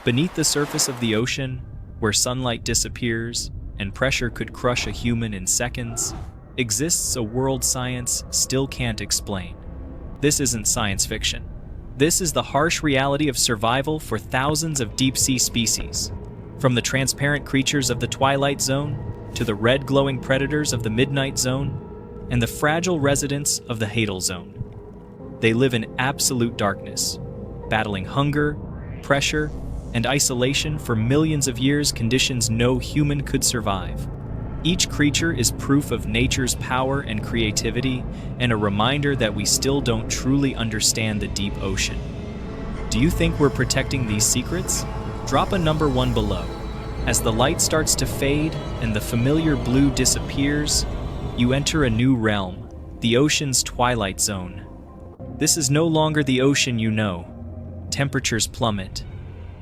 Beneath the surface of the ocean, where sunlight disappears and pressure could crush a human in seconds, exists a world science still can't explain. This isn't science fiction. This is the harsh reality of survival for thousands of deep-sea species. From the transparent creatures of the twilight zone to the red glowing predators of the midnight zone and the fragile residents of the hadal zone. They live in absolute darkness, battling hunger, pressure, and isolation for millions of years, conditions no human could survive. Each creature is proof of nature's power and creativity, and a reminder that we still don't truly understand the deep ocean. Do you think we're protecting these secrets? Drop a number 1 below. As the light starts to fade and the familiar blue disappears, you enter a new realm, the ocean's twilight zone. This is no longer the ocean you know. Temperatures plummet.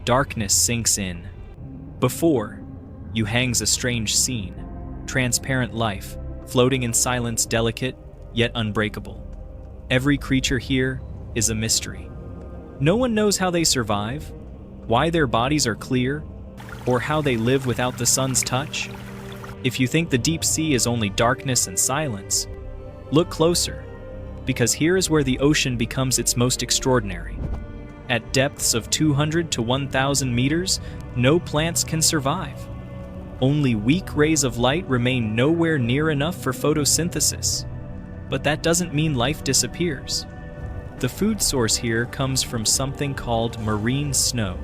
Darkness sinks in. Before you hangs a strange scene. Transparent life, floating in silence, delicate, yet unbreakable. Every creature here is a mystery. No one knows how they survive, why their bodies are clear, or how they live without the sun's touch. If you think the deep sea is only darkness and silence, look closer, because here is where the ocean becomes its most extraordinary. At depths of 200 to 1,000 meters, no plants can survive. Only weak rays of light remain nowhere near enough for photosynthesis. But that doesn't mean life disappears. The food source here comes from something called marine snow.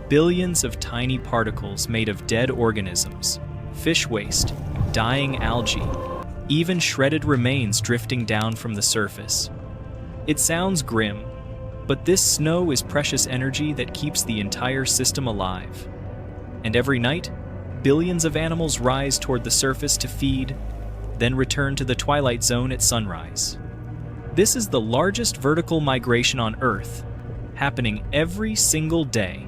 Billions of tiny particles made of dead organisms, fish waste, dying algae, even shredded remains drifting down from the surface. It sounds grim, but this snow is precious energy that keeps the entire system alive. And every night, billions of animals rise toward the surface to feed, then return to the twilight zone at sunrise. This is the largest vertical migration on Earth, happening every single day,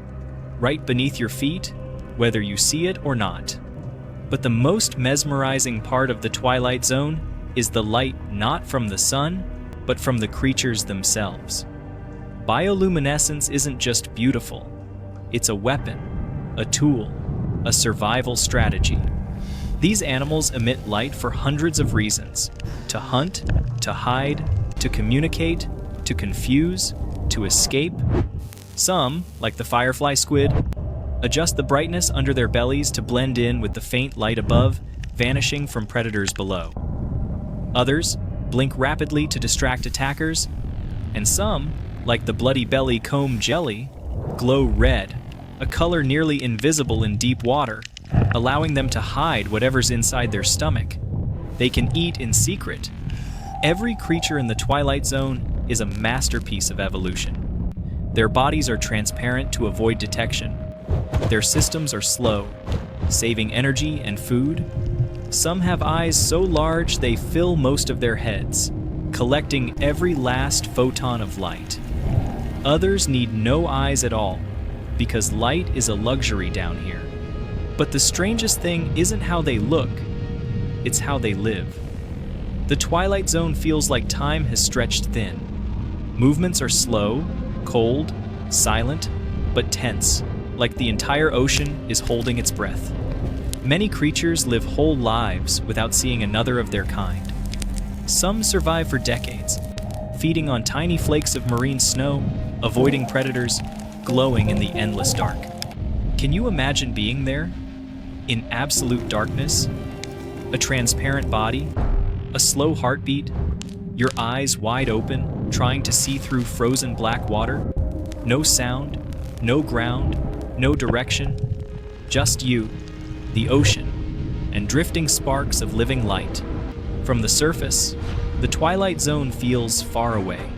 right beneath your feet, whether you see it or not. But the most mesmerizing part of the twilight zone is the light not from the sun, but from the creatures themselves. Bioluminescence isn't just beautiful, it's a weapon, a tool, a survival strategy. These animals emit light for hundreds of reasons: to hunt, to hide, to communicate, to confuse, to escape. Some, like the firefly squid, adjust the brightness under their bellies to blend in with the faint light above, vanishing from predators below. Others blink rapidly to distract attackers, and some, like the bloody belly comb jelly, glow red, a color nearly invisible in deep water, allowing them to hide whatever's inside their stomach. They can eat in secret. Every creature in the Twilight Zone is a masterpiece of evolution. Their bodies are transparent to avoid detection. Their systems are slow, saving energy and food. Some have eyes so large they fill most of their heads, collecting every last photon of light. Others need no eyes at all, because light is a luxury down here. But the strangest thing isn't how they look, it's how they live. The Twilight Zone feels like time has stretched thin. Movements are slow, cold, silent, but tense, like the entire ocean is holding its breath. Many creatures live whole lives without seeing another of their kind. Some survive for decades, feeding on tiny flakes of marine snow, avoiding predators, glowing in the endless dark. Can you imagine being there? In absolute darkness? A transparent body? A slow heartbeat? Your eyes wide open, trying to see through frozen black water? No sound, no ground, no direction. Just you, the ocean, and drifting sparks of living light. From the surface, the Twilight Zone feels far away.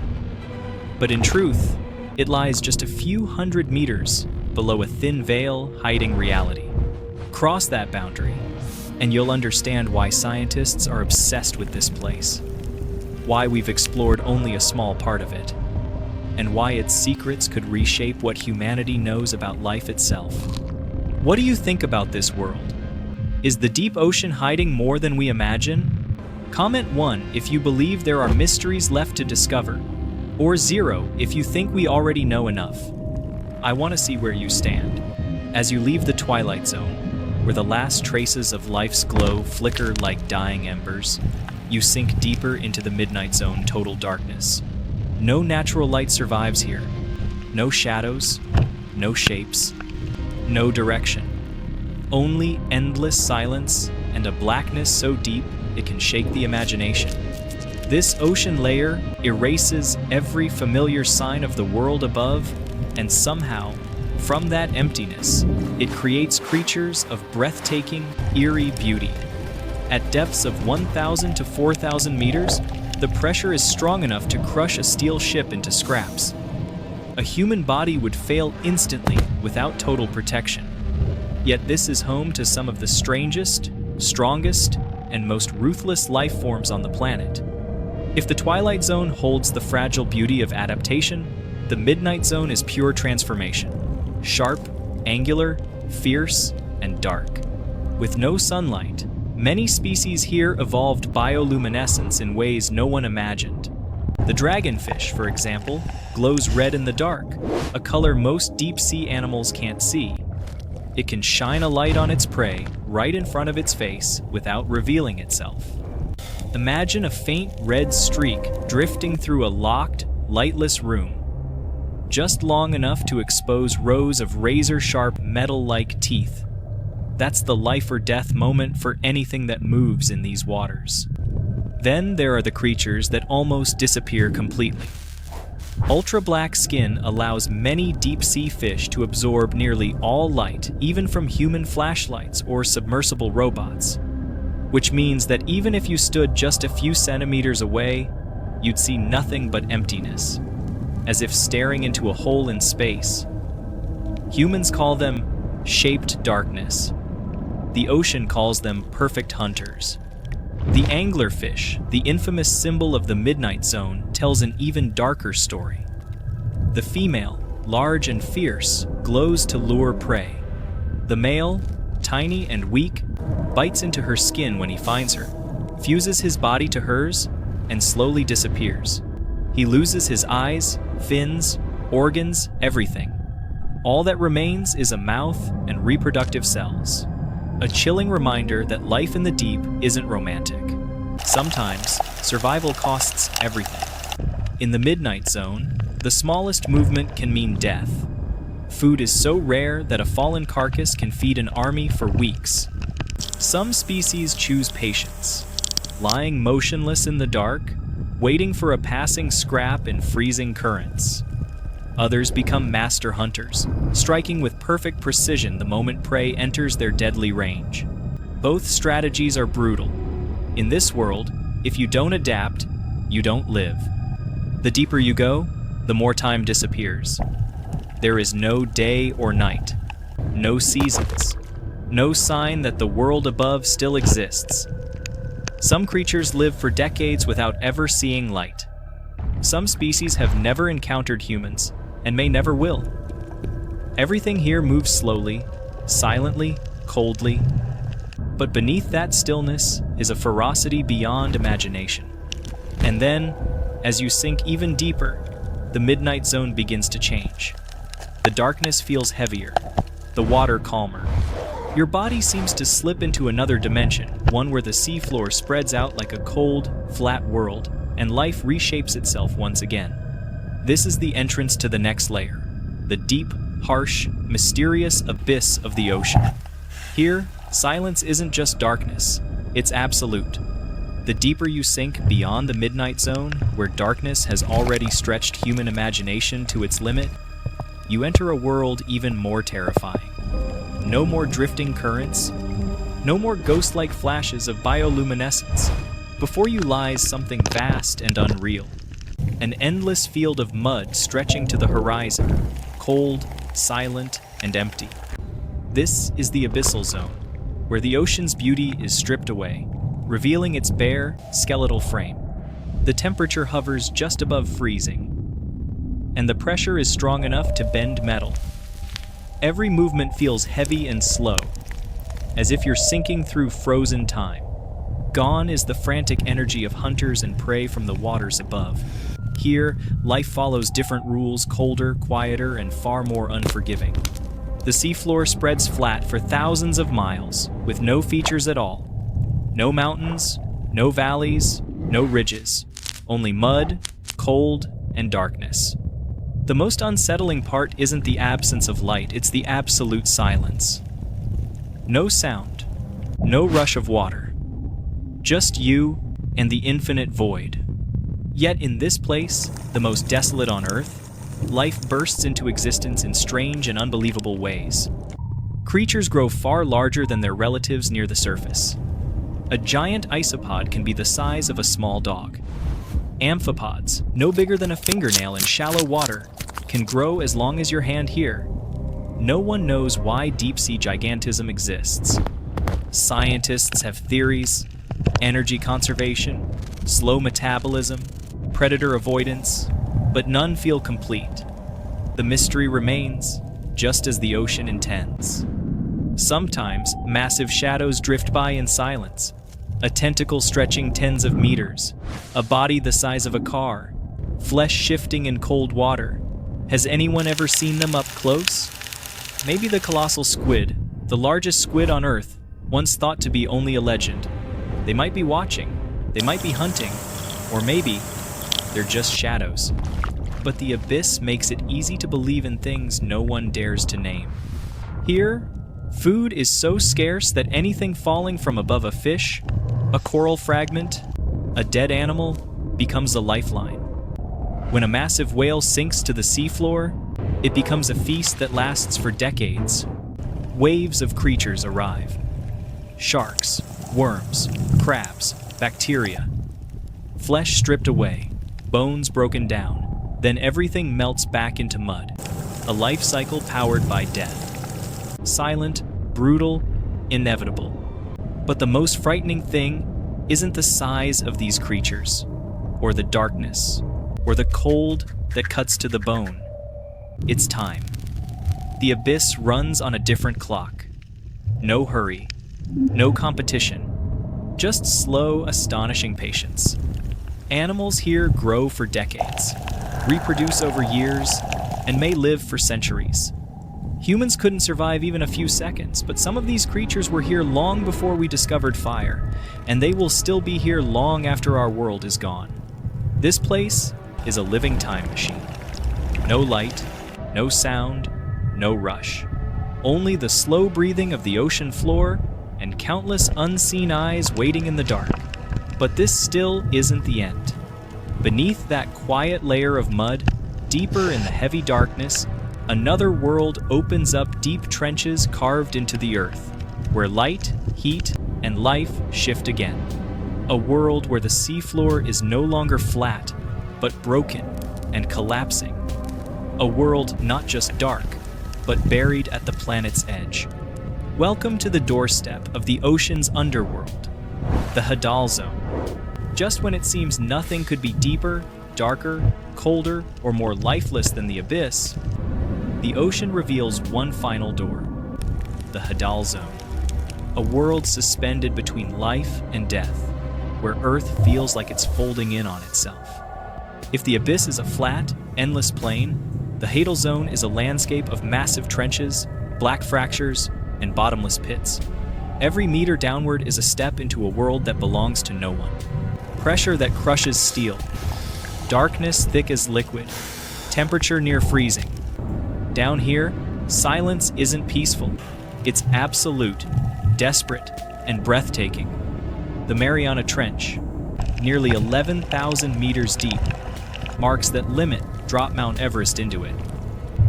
But in truth, it lies just a few hundred meters below a thin veil hiding reality. Cross that boundary, and you'll understand why scientists are obsessed with this place, why we've explored only a small part of it, and why its secrets could reshape what humanity knows about life itself. What do you think about this world? Is the deep ocean hiding more than we imagine? Comment 1 if you believe there are mysteries left to discover, or 0 if you think we already know enough. I want to see where you stand. As you leave the twilight zone, where the last traces of life's glow flicker like dying embers, you sink deeper into the midnight zone total darkness. No natural light survives here. No shadows, no shapes, no direction. Only endless silence and a blackness so deep it can shake the imagination. This ocean layer erases every familiar sign of the world above, and somehow, from that emptiness, it creates creatures of breathtaking, eerie beauty. At depths of 1,000 to 4,000 meters, the pressure is strong enough to crush a steel ship into scraps. A human body would fail instantly without total protection. Yet this is home to some of the strangest, strongest, and most ruthless life forms on the planet. If the Twilight Zone holds the fragile beauty of adaptation, the Midnight Zone is pure transformation. Sharp, angular, fierce, and dark. With no sunlight, many species here evolved bioluminescence in ways no one imagined. The dragonfish, for example, glows red in the dark, a color most deep-sea animals can't see. It can shine a light on its prey right in front of its face without revealing itself. Imagine a faint red streak drifting through a locked, lightless room, just long enough to expose rows of razor-sharp metal-like teeth. That's the life or death moment for anything that moves in these waters. Then there are the creatures that almost disappear completely. Ultra-black skin allows many deep-sea fish to absorb nearly all light, even from human flashlights or submersible robots, which means that even if you stood just a few centimeters away, you'd see nothing but emptiness, as if staring into a hole in space. Humans call them shaped darkness. The ocean calls them perfect hunters. The anglerfish, the infamous symbol of the Midnight Zone, tells an even darker story. The female, large and fierce, glows to lure prey. The male, tiny and weak, bites into her skin when he finds her, fuses his body to hers, and slowly disappears. He loses his eyes, fins, organs, everything. All that remains is a mouth and reproductive cells. A chilling reminder that life in the deep isn't romantic. Sometimes, survival costs everything. In the Midnight Zone, the smallest movement can mean death. Food is so rare that a fallen carcass can feed an army for weeks. Some species choose patience, lying motionless in the dark, waiting for a passing scrap in freezing currents. Others become master hunters, striking with perfect precision the moment prey enters their deadly range. Both strategies are brutal. In this world, if you don't adapt, you don't live. The deeper you go, the more time disappears. There is no day or night, no seasons, no sign that the world above still exists. Some creatures live for decades without ever seeing light. Some species have never encountered humans, and may never will. Everything here moves slowly, silently, coldly, but beneath that stillness is a ferocity beyond imagination. And then, as you sink even deeper, the Midnight Zone begins to change. The darkness feels heavier, the water calmer. Your body seems to slip into another dimension, one where the seafloor spreads out like a cold, flat world, and life reshapes itself once again. This is the entrance to the next layer, the deep, harsh, mysterious abyss of the ocean. Here, silence isn't just darkness, it's absolute. The deeper you sink beyond the Midnight Zone, where darkness has already stretched human imagination to its limit, you enter a world even more terrifying. No more drifting currents, no more ghost-like flashes of bioluminescence. Before you lies something vast and unreal. An endless field of mud stretching to the horizon, cold, silent, and empty. This is the Abyssal Zone, where the ocean's beauty is stripped away, revealing its bare, skeletal frame. The temperature hovers just above freezing, and the pressure is strong enough to bend metal. Every movement feels heavy and slow, as if you're sinking through frozen time. Gone is the frantic energy of hunters and prey from the waters above. Here, life follows different rules, colder, quieter, and far more unforgiving. The seafloor spreads flat for thousands of miles, with no features at all. No mountains, no valleys, no ridges. Only mud, cold, and darkness. The most unsettling part isn't the absence of light, it's the absolute silence. No sound, no rush of water. Just you and the infinite void. Yet in this place, the most desolate on Earth, life bursts into existence in strange and unbelievable ways. Creatures grow far larger than their relatives near the surface. A giant isopod can be the size of a small dog. Amphipods, no bigger than a fingernail in shallow water, can grow as long as your hand here. No one knows why deep-sea gigantism exists. Scientists have theories: energy conservation, slow metabolism, predator avoidance, but none feel complete. The mystery remains, just as the ocean intends. Sometimes, massive shadows drift by in silence. A tentacle stretching tens of meters, a body the size of a car, flesh shifting in cold water. Has anyone ever seen them up close? Maybe the colossal squid, the largest squid on Earth, once thought to be only a legend. They might be watching, they might be hunting, or maybe they're just shadows. But the abyss makes it easy to believe in things no one dares to name. Here, food is so scarce that anything falling from above a fish, a coral fragment, a dead animal, becomes a lifeline. When a massive whale sinks to the seafloor, it becomes a feast that lasts for decades. Waves of creatures arrive. Sharks, worms, crabs, bacteria. Flesh stripped away, bones broken down, then everything melts back into mud. A life cycle powered by death. Silent, brutal, inevitable. But the most frightening thing isn't the size of these creatures, or the darkness, or the cold that cuts to the bone. It's time. The abyss runs on a different clock. No hurry, no competition, just slow, astonishing patience. Animals here grow for decades, reproduce over years, and may live for centuries. Humans couldn't survive even a few seconds, but some of these creatures were here long before we discovered fire, and they will still be here long after our world is gone. This place is a living time machine. No light, no sound, no rush. Only the slow breathing of the ocean floor and countless unseen eyes waiting in the dark. But this still isn't the end. Beneath that quiet layer of mud, deeper in the heavy darkness, another world opens up, deep trenches carved into the earth, where light, heat, and life shift again. A world where the seafloor is no longer flat, but broken and collapsing. A world not just dark, but buried at the planet's edge. Welcome to the doorstep of the ocean's underworld, the Hadal Zone. Just when it seems nothing could be deeper, darker, colder, or more lifeless than the abyss, the ocean reveals one final door, the Hadal Zone, a world suspended between life and death, where Earth feels like it's folding in on itself. If the abyss is a flat, endless plain, the Hadal Zone is a landscape of massive trenches, black fractures, and bottomless pits. Every meter downward is a step into a world that belongs to no one. Pressure that crushes steel, darkness thick as liquid, temperature near freezing. Down here, silence isn't peaceful. It's absolute, desperate, and breathtaking. The Mariana Trench, nearly 11,000 meters deep, marks that limit drop Mount Everest into it.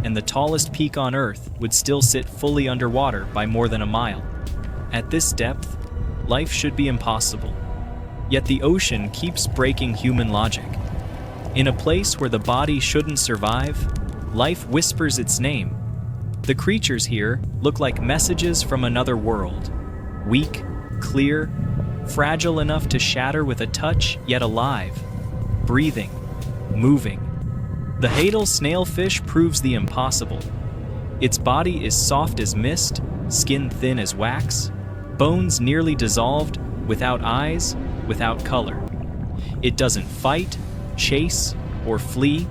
And the tallest peak on Earth would still sit fully underwater by more than a mile. At this depth, life should be impossible. Yet the ocean keeps breaking human logic. In a place where the body shouldn't survive, life whispers its name. The creatures here look like messages from another world. Weak, clear, fragile enough to shatter with a touch, yet alive. Breathing, moving. The Hadal snailfish proves the impossible. Its body is soft as mist, skin thin as wax, bones nearly dissolved, without eyes, without color. It doesn't fight, chase, or flee.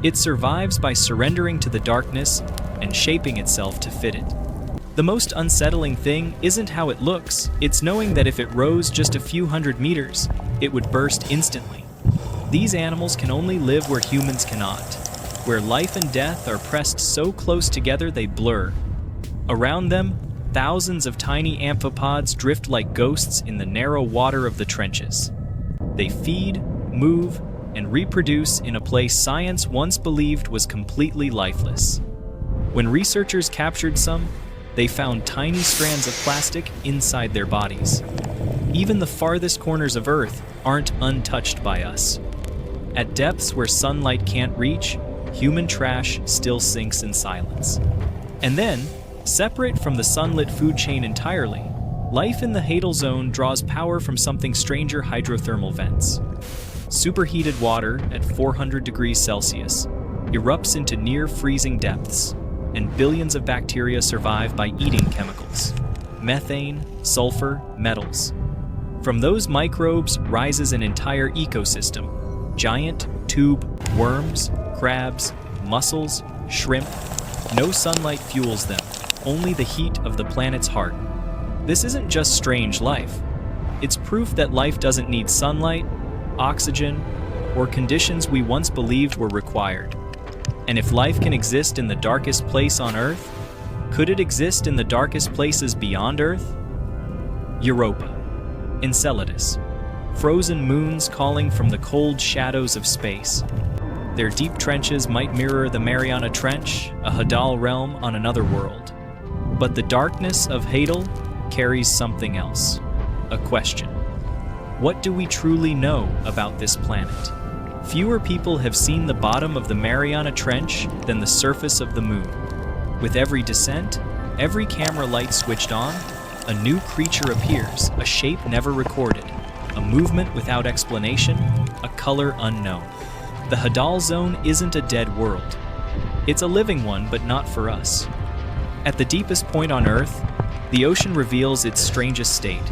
It survives by surrendering to the darkness and shaping itself to fit it. The most unsettling thing isn't how it looks, it's knowing that if it rose just a few hundred meters, it would burst instantly. These animals can only live where humans cannot, where life and death are pressed so close together they blur. Around them, thousands of tiny amphipods drift like ghosts in the narrow water of the trenches. They feed, move, and reproduce in a place science once believed was completely lifeless. When researchers captured some, they found tiny strands of plastic inside their bodies. Even the farthest corners of Earth aren't untouched by us. At depths where sunlight can't reach, human trash still sinks in silence. And then, separate from the sunlit food chain entirely, life in the Hadal Zone draws power from something stranger: hydrothermal vents. Superheated water at 400 degrees Celsius erupts into near-freezing depths, and billions of bacteria survive by eating chemicals: methane, sulfur, metals. From those microbes rises an entire ecosystem: giant tube worms, crabs, mussels, shrimp. No sunlight fuels them, only the heat of the planet's heart. This isn't just strange life. It's proof that life doesn't need sunlight, oxygen, or conditions we once believed were required. And if life can exist in the darkest place on Earth, could it exist in the darkest places beyond Earth? Europa, Enceladus, frozen moons calling from the cold shadows of space. Their deep trenches might mirror the Mariana Trench, a Hadal realm on another world. But the darkness of Hadal carries something else: a question. What do we truly know about this planet? Fewer people have seen the bottom of the Mariana Trench than the surface of the moon. With every descent, every camera light switched on, a new creature appears, a shape never recorded, a movement without explanation, a color unknown. The Hadal Zone isn't a dead world. It's a living one, but not for us. At the deepest point on Earth, the ocean reveals its strangest state.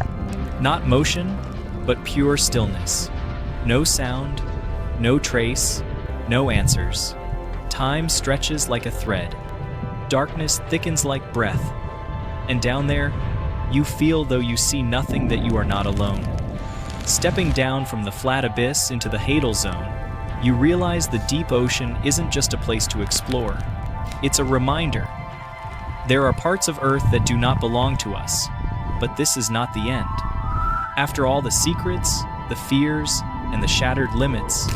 Not motion, but pure stillness. No sound, no trace, no answers. Time stretches like a thread. Darkness thickens like breath. And down there, you feel though you see nothing that you are not alone. Stepping down from the flat abyss into the Hadal Zone, you realize the deep ocean isn't just a place to explore. It's a reminder. There are parts of Earth that do not belong to us, but this is not the end. After all the secrets, the fears, and the shattered limits,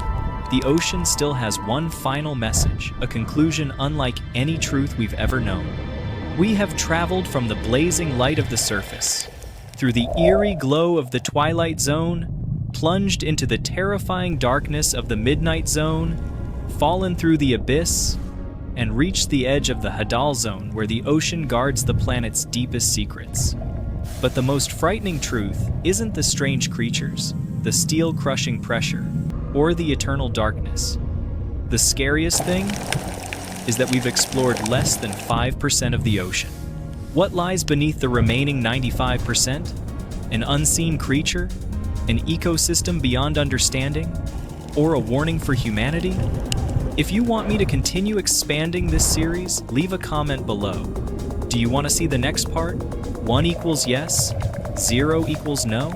the ocean still has one final message, a conclusion unlike any truth we've ever known. We have traveled from the blazing light of the surface, through the eerie glow of the twilight zone, plunged into the terrifying darkness of the midnight zone, fallen through the abyss, and reached the edge of the Hadal Zone where the ocean guards the planet's deepest secrets. But the most frightening truth isn't the strange creatures, the steel-crushing pressure, or the eternal darkness. The scariest thing is that we've explored less than 5% of the ocean. What lies beneath the remaining 95%? An unseen creature? An ecosystem beyond understanding? Or a warning for humanity? If you want me to continue expanding this series, leave a comment below. Do you want to see the next part? 1 equals yes, 0 equals no?